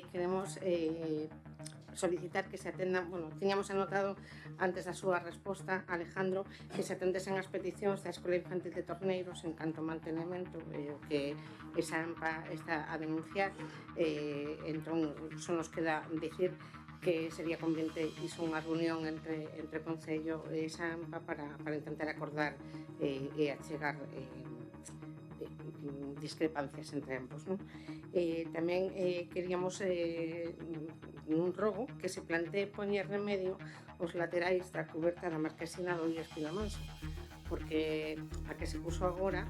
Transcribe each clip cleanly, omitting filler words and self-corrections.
queremos solicitar que se atendan, bueno, tiñamos anotado antes da súa resposta, Alejandro, que se atendesen as peticións da Escola Infantil de Torneiros en canto ao mantenimento, o que esa AMPA está a denunciar. Entón, só nos queda dicir que sería conveniente iso unha reunión entre o Concello e esa AMPA para intentar acordar e achegar discrepancias entre ambos, non? Tamén queríamos nun rogo que se plantee poñer remedio aos laterais da cuberta da marquesina do Díaz Pilamanso, porque a que se puso agora,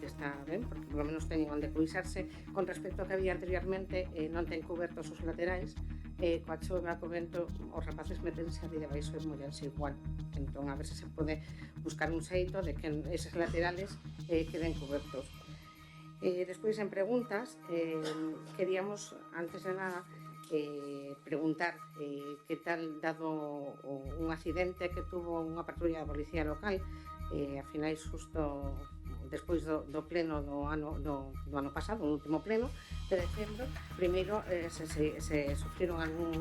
que está ben, porque polo menos teñen onde coixarse, con respecto ao que había anteriormente, non ten cubertos os laterais, coa chova, co vento, os rapaces metense ali debaixo e mollanse igual. Entón, a ver se pode buscar un xeito de que eses laterales queden cubertos. Despois, en preguntas, queríamos, antes de nada, preguntar que tal, dado un accidente que tuvo unha patrulla da policía local a finais justo despois do pleno do ano pasado, no último pleno de decembro. Primeiro, se sufriron algún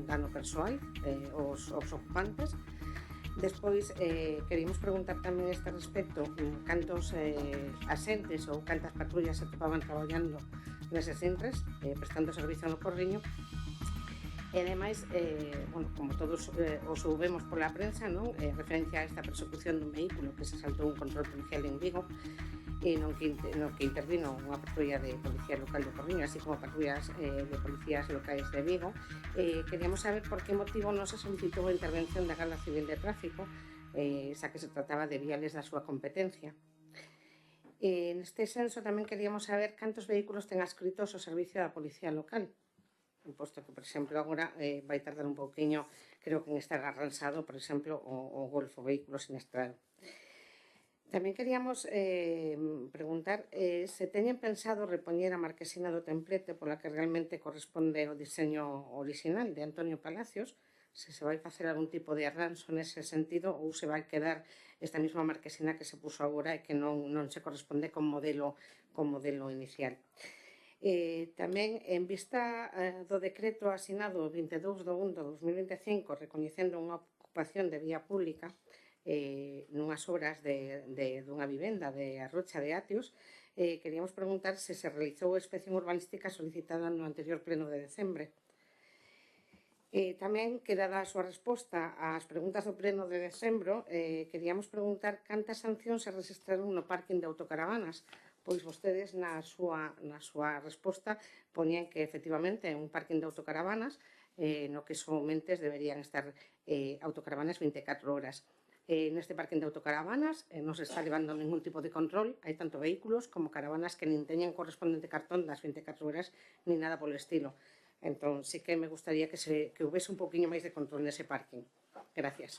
dano persoal os ocupantes. Despois, queríamos preguntar tamén a este respecto cantos asentes ou cantas patrullas se topaban traballando neses centros, prestando servicio no Porriño. E ademais, bueno, como todos o soubemos pola prensa, non? Referencia a esta persecución dun vehículo que se saltou un control policial en Vigo e no que intervino unha patrulla de policía local de Porriño, así como patrullas de policías locais de Vigo. Queríamos saber por que motivo non se solicitou a intervención da Garda Civil de Tráfico, xa que se trataba de viales da súa competencia. Neste senso tamén queríamos saber cantos vehículos ten adscritos ao servicio da policía local, posto que, por exemplo, agora vai tardar un pouquiño, creo que en estar arransado, por exemplo, o Golfo, vehículo siniestrado. Tamén queríamos preguntar se teñen pensado repoñer a marquesina do templete pola que realmente corresponde o diseño original de Antonio Palacios, se vai facer algún tipo de arranso nese sentido ou se vai quedar esta mesma marquesina que se puso agora e que non se corresponde con modelo inicial. Tamén, en vista do decreto asinado 22 de 1 de 2025 recoñecendo unha ocupación de vía pública nunhas obras dunha vivenda de Arrocha de Atios, queríamos preguntar se realizou a inspección urbanística solicitada no anterior pleno de decembre. Tamén, que dada a súa resposta ás preguntas do pleno de decembro, queríamos preguntar cantas sancións se registraron no parking de autocaravanas, pois vostedes na súa resposta poñen que efectivamente é un parking de autocaravanas no que somente deberían estar autocaravanas 24 horas. Neste parking de autocaravanas non se está levando ningún tipo de control, hai tanto vehículos como caravanas que nin teñen correspondente cartón das 24 horas nin nada polo estilo. Entón, sí que me gustaría que houvese un pouquiño máis de control nese parking. Gracias.